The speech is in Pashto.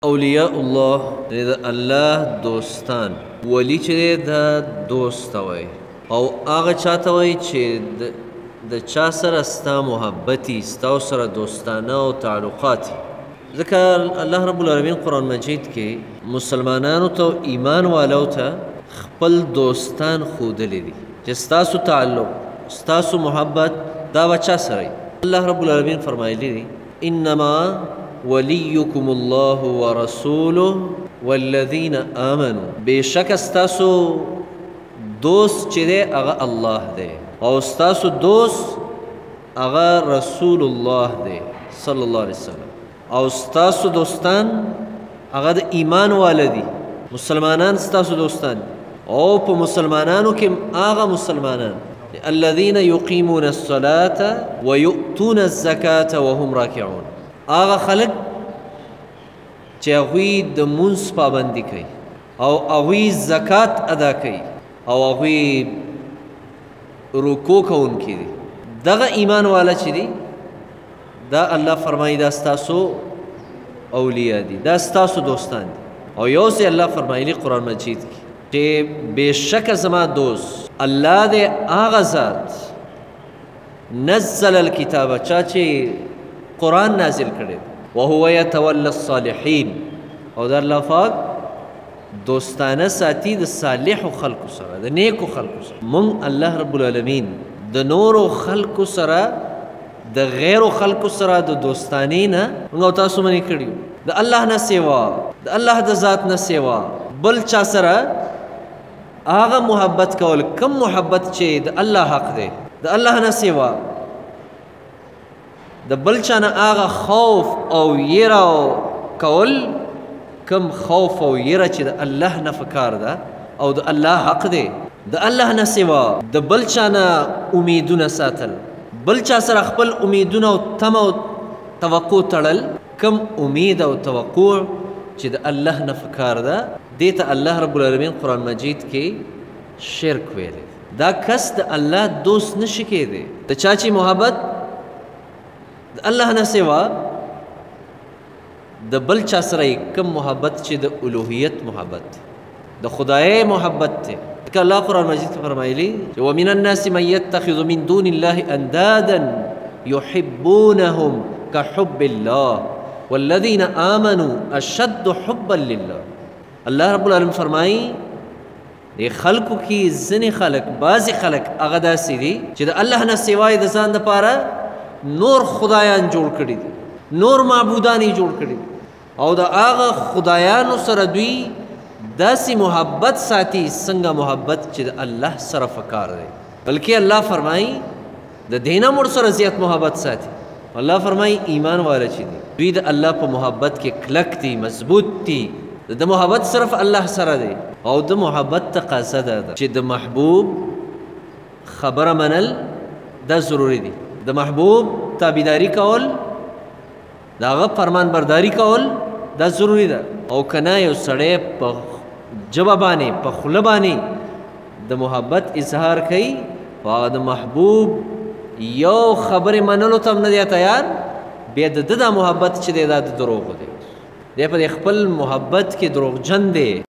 اولیاء الله د الله دوستان ولی چې د دوست وای او هغه چاته وای چې د چا سره ستا محبتي ستا سره دوستانه او تعلقات ځکه الله رب العالمین قرآن مجید کې مسلمانانو ته ایمان والو ته خپل دوستان ښودلی دي چې ستاسو تعلق ستاسو محبت دا به چا سره الله رب العالمین فرمایلی دي انما وليكم الله ورسوله والذين آمنوا بشک استاسو دوست چې دی هغه الله دی او استاسو دوست هغه رسول الله دی صلی الله علیه وسلم او استاسو دوستان هغه د ایمان والدي مسلمانان استاسو دوستان او په مسلمانانو کې هغه مسلمانان الذين يقيمون الصلاة ويؤتون الزكاة وهم راكعون هغه خلق چې هغوی د مونځ پابندي کوي او هغوی زکات ادا کوي او هغوی رکوع کوونکي دي دغه ایمان والا چې دي دا الله فرمایي دا ستاسو اولیاء دي دا ستاسو دوستان دي او یو ځای الله فرمایلی قرآن مجید کې چې بېشکه زما دوست الله دی هغه ذات نزل الکتابه چا چې قرآن نازل کړي وهو يتولى الصالحين او در الله پاک دوستانه ساتي د صالحو خلقو سره د نیکو خلقو سره مونږ الله رب العالمین د نورو خلقو سره د غیرو خلقو سره د دوستانې نه موږ تاسو منې کړي د الله نه سیوا د الله د ذات نه سیوا بل چا سره هغه محبت کول کم محبت چې د الله حق دی د الله نه سیوا د بل چا نه هغه خوف او یره کول کم خوف او یره چې د الله نه پکار ده او د الله حق دی د الله نه سوا د بل چا نه امیدونه ساتل بل چا سره خپل امیدونه او تمه او توقع تړل کم امید او توقع چې د الله نه پکار ده دې ته الله رب العالمین قرآن مجید کې شرک ویلی دا کس د الله دوست نشي کېدی د چا چې محبت د الله نه سوا د بل چا سره کم محبت چې د الوهیت محبت د خدای محبت دی ځکه الله قرآن مجید کې فرمایلی ومن الناس من يتخذ من دون الله اندادا يحبونهم كحب الله والذين آمنوا اشد حبا لله الله رب العالمین فرمایي د خلقو کې ځینې خلق بعضې خلق هغه داسې دي چې د الله نه سوای د ځان دپاره نور خدایان جوړ کړي دي نور معبودان یې جوړ کړي دي او د هغه خدایانو سره دوی داسې محبت ساتي څنګه محبت چې د الله سره پکار دی بلکې الله فرمایي د دې نه مړ سره زیات محبت ساتي الله فرمایي ایمان والا چې دي دوی د الله په محبت کې کلک دي مضبوط دي د محبت صرف الله سره دی او د محبت تقاضا ده چې د محبوب خبره منل دا ضروري دي د محبوب تابعداري کول د هغه فرمان برداري کول دا ضروري ده او کنه یو سړی په ژبه باندې په خوله باندې د محبت اظهار کوي هغه د محبوب یو خبرې منلو ته هم نه دی تیار بیا د ده دا محبت چې دی دا د دروغو دی دی په خپل محبت کې دروغجن دی